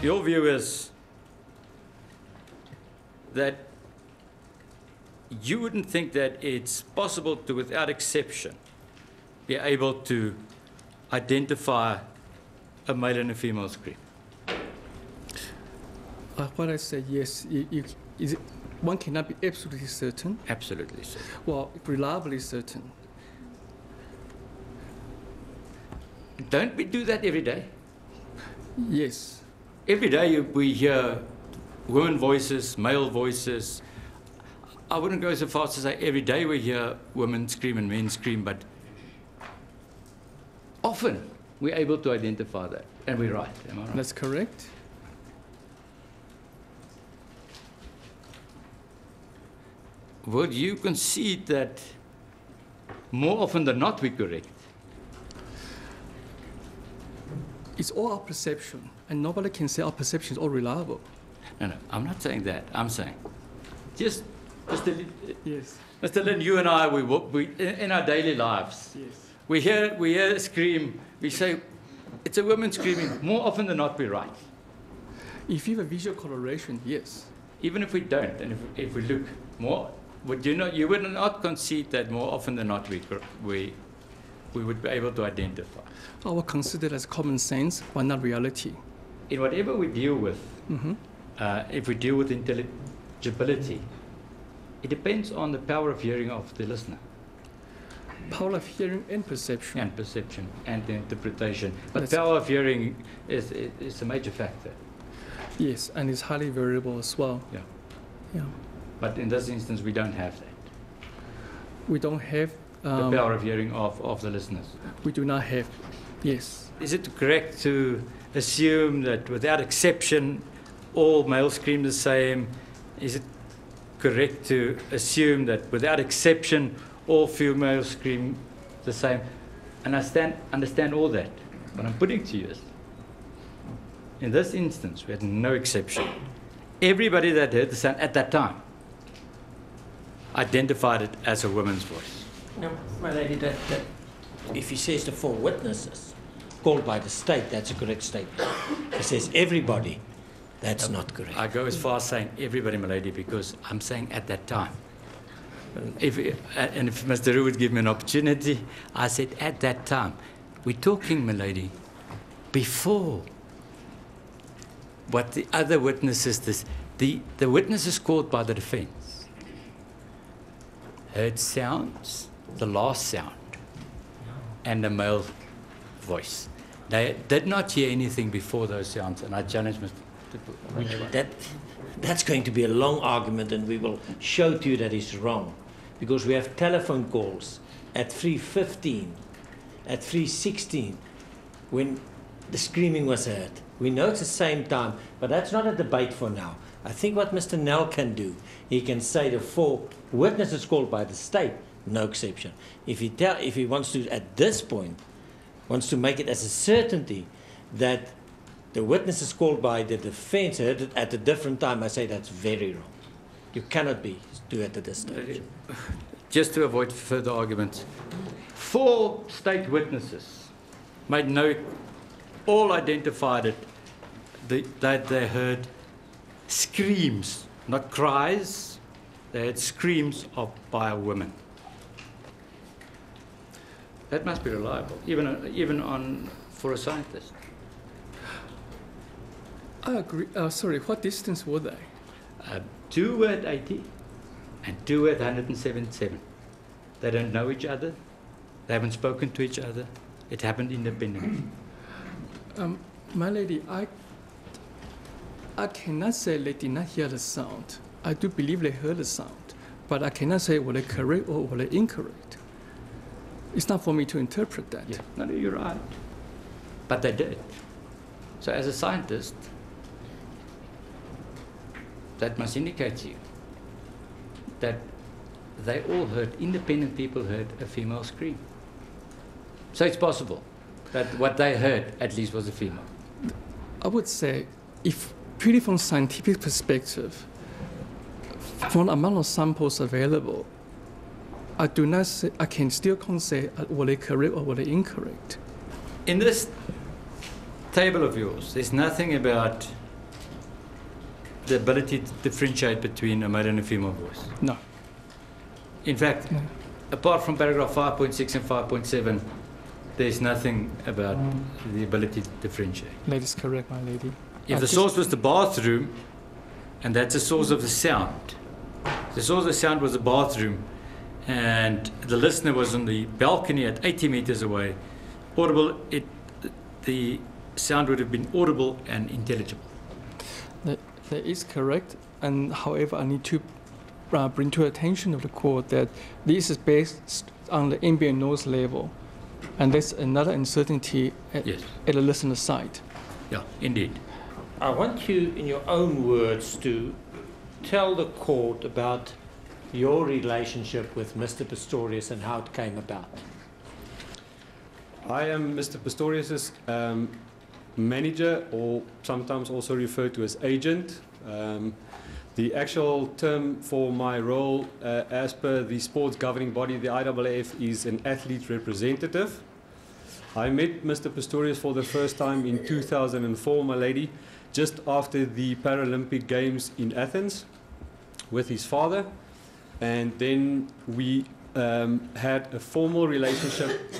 Your view is that you wouldn't think that it's possible to, without exception, be able to identify a male and a female scream. What I say, yes, one cannot be absolutely certain. Absolutely certain. Well, reliably certain. Don't we do that every day? Yes. Every day we hear women voices, male voices. I wouldn't go so far as to say every day we hear women scream and men scream, but often we're able to identify that, and we're right. Am I right? That's correct. Would you concede that more often than not we're correct? It's all our perception, and nobody can say our perception is all reliable. No, I'm not saying that. I'm saying, just Mr. Yes. Mr. Lynn, you and I, we in our daily lives, Yes. we hear a scream. We say, it's a woman screaming. More often than not, we're right. If you have a visual correlation, yes. Even if we don't, and if we look more, you would not concede that more often than not we would be able to identify. I will consider it as common sense, but not reality. In whatever we deal with, if we deal with intelligibility, it depends on the power of hearing of the listener. Power of hearing and perception. And perception and the interpretation. But That's power of hearing is a major factor. Yes, and it's highly variable as well. Yeah. Yeah. But in this instance, we don't have that. We don't have... the power of hearing of the listeners. We do not have, yes. Is it correct to assume that without exception, all males scream the same? Is it correct to assume that without exception, all females scream the same? And I understand all that. What I'm putting to you is, in this instance, we had no exception. Everybody that heard the sound at that time identified it as a woman's voice. No, my lady, that if he says the 4 witnesses called by the state, that's a correct statement. If he says everybody, that's not correct. I go as far as saying everybody, my lady, because I'm saying at that time. If Mr. Roo would give me an opportunity, I said at that time. We're talking, my lady, before what the other witnesses, the witnesses called by the defense, heard sounds, the last sound, and a male voice. They did not hear anything before those sounds, and I challenge Mr. Which one? That's going to be a long argument, and we will show to you that it's wrong, because we have telephone calls at 3:15, at 3:16, when the screaming was heard. We know it's the same time, but that's not a debate for now. I think what Mr. Nell can do, he can say the 4 witnesses called by the state, no exception. If he wants to, at this point, wants to make it as a certainty that the witnesses called by the defense heard it at a different time, I say that's very wrong. You cannot do it at this stage. Just to avoid further arguments, 4 state witnesses made all identified it, that they heard screams, not cries. They had screams by a woman. That must be reliable, even for a scientist. I agree. Sorry, what distance were they? 2 were at 80 and 2 were at 177. They don't know each other. They haven't spoken to each other. It happened independently. My lady, I cannot say they did not hear the sound. I do believe they heard the sound, but I cannot say were they correct or were they incorrect. It's not for me to interpret that. Yeah, no, you're right. But they did. So as a scientist, that must indicate to you that they all heard, independent people heard a female scream. So it's possible that what they heard at least was a female. I would say, if purely from scientific perspective, from the amount of samples available, I can still can't say were they correct or were they incorrect. In this table of yours, there's nothing about the ability to differentiate between a male and a female voice. No. In fact, No. apart from paragraph 5.6 and 5.7, there's nothing about the ability to differentiate. That is correct, my lady. If I the just- source was the bathroom, and that's the source of the sound, the source of the sound was the bathroom, and the listener was on the balcony at 80 meters away, audible, the sound would have been audible and intelligible. That is correct, and however, I need to bring to attention of the court that this is based on the ambient noise level, and that's another uncertainty Yes, at the listener side. yeah, indeed. I want you, in your own words, to tell the court about your relationship with Mr. Pistorius and how it came about. I am Mr. Pistorius' manager, or sometimes also referred to as agent. The actual term for my role, as per the sports governing body, the IAAF, is an athlete representative. I met Mr. Pistorius for the first time in 2004, my lady, just after the Paralympic Games in Athens with his father. And then we had a formal relationship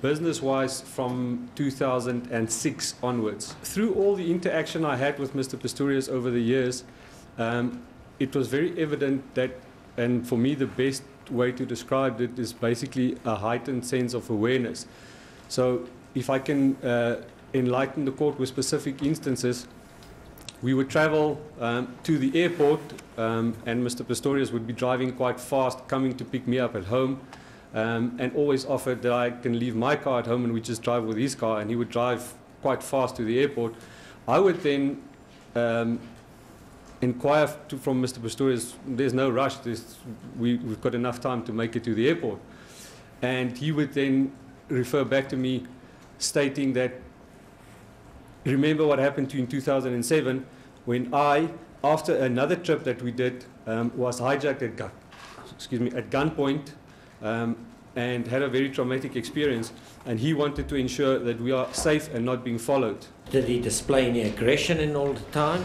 business-wise from 2006 onwards. Through all the interaction I had with Mr. Pistorius over the years, it was very evident that, and for me the best way to describe it is basically a heightened sense of awareness. So if I can enlighten the court with specific instances, we would travel to the airport, and Mr. Pistorius would be driving quite fast, coming to pick me up at home, and always offered that I can leave my car at home and we just drive with his car, and he would drive quite fast to the airport. I would then inquire from Mr. Pistorius, there's no rush, we've got enough time to make it to the airport. And he would then refer back to me stating that, remember what happened to you in 2007 when I, after another trip that we did, was hijacked at gunpoint and had a very traumatic experience, and he wanted to ensure that we are safe and not being followed. Did he display any aggression in all the time?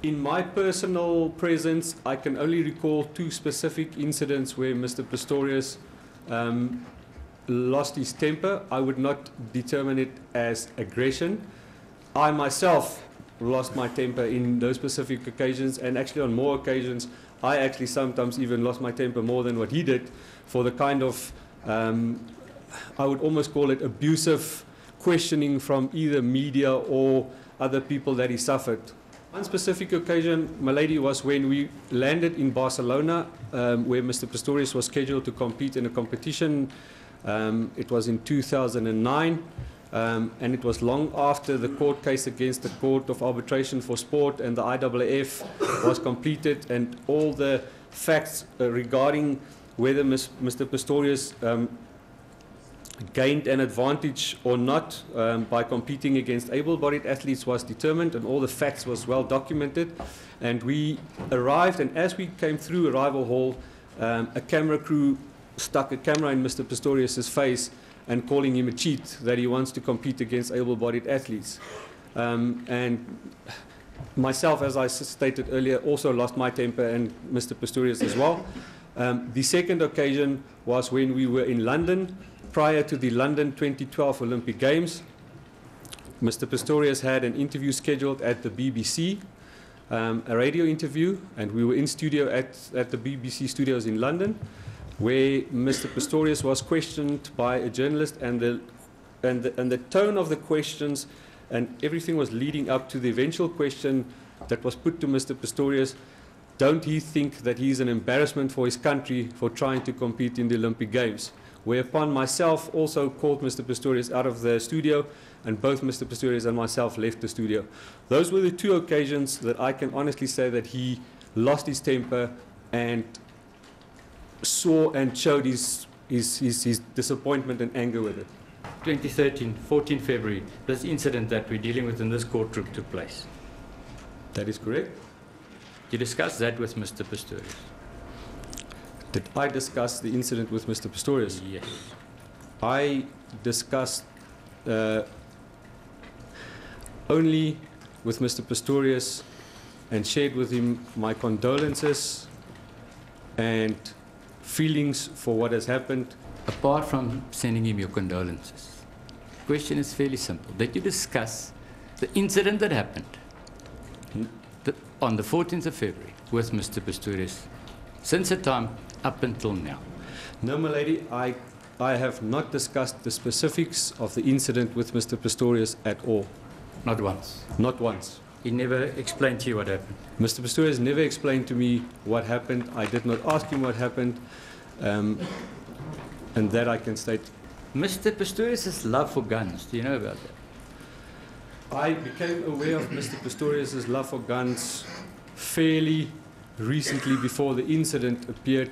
In my personal presence, I can only recall two specific incidents where Mr. Pistorius lost his temper. I would not determine it as aggression. I myself lost my temper in those specific occasions, and actually on more occasions I actually sometimes even lost my temper more than what he did for the kind of, I would almost call it abusive questioning from either media or other people that he suffered. One specific occasion, my lady, was when we landed in Barcelona, where Mr. Pistorius was scheduled to compete in a competition. It was in 2009, and it was long after the court case against the Court of Arbitration for Sport and the IAAF was completed, and all the facts regarding whether Mr. Pistorius gained an advantage or not by competing against able-bodied athletes was determined, and all the facts was well documented. And we arrived, and as we came through Arrival Hall, a camera crew stuck a camera in Mr. Pistorius' face and calling him a cheat, that he wants to compete against able-bodied athletes. And myself, as I stated earlier, also lost my temper, and Mr. Pistorius as well. The second occasion was when we were in London, prior to the London 2012 Olympic Games. Mr. Pistorius had an interview scheduled at the BBC, a radio interview, and we were in studio at the BBC studios in London, where Mr. Pistorius was questioned by a journalist, and the tone of the questions and everything was leading up to the eventual question that was put to Mr. Pistorius: don't he think that he's an embarrassment for his country for trying to compete in the Olympic Games? Whereupon myself also called Mr. Pistorius out of the studio, and both Mr. Pistorius and myself left the studio. Those were the two occasions that I can honestly say that he lost his temper and saw and showed his disappointment and anger with it. 2013, 14 February, this incident that we're dealing with in this courtroom took place. That is correct. You discussed that with Mr. Pistorius? Did I discuss the incident with Mr. Pistorius? Yes. I discussed only with Mr. Pistorius and shared with him my condolences and feelings for what has happened. Apart from sending him your condolences, the question is fairly simple. Did you discuss the incident that happened on the 14th of February with Mr. Pistorius since the time up until now? No, my lady, I have not discussed the specifics of the incident with Mr. Pistorius at all. Not once. Not once. He never explained to you what happened. Mr. Pistorius never explained to me what happened. I did not ask him what happened, and that I can state. Mr. Pistorius' love for guns, do you know about that? I became aware of Mr. Pistorius' love for guns fairly recently before the incident appeared.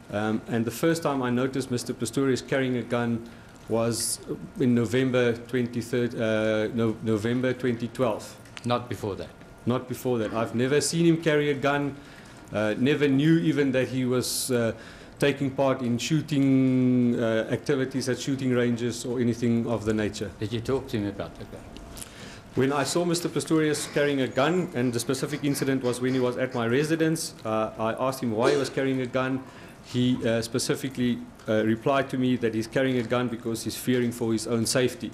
And the first time I noticed Mr. Pistorius carrying a gun was in November 2012. Not before that. Not before that. I've never seen him carry a gun, never knew even that he was taking part in shooting activities at shooting ranges or anything of the nature. Did you talk to him about the gun? When I saw Mr. Pistorius carrying a gun, and the specific incident was when he was at my residence, I asked him why he was carrying a gun. He specifically replied to me that he's carrying a gun because he's fearing for his own safety.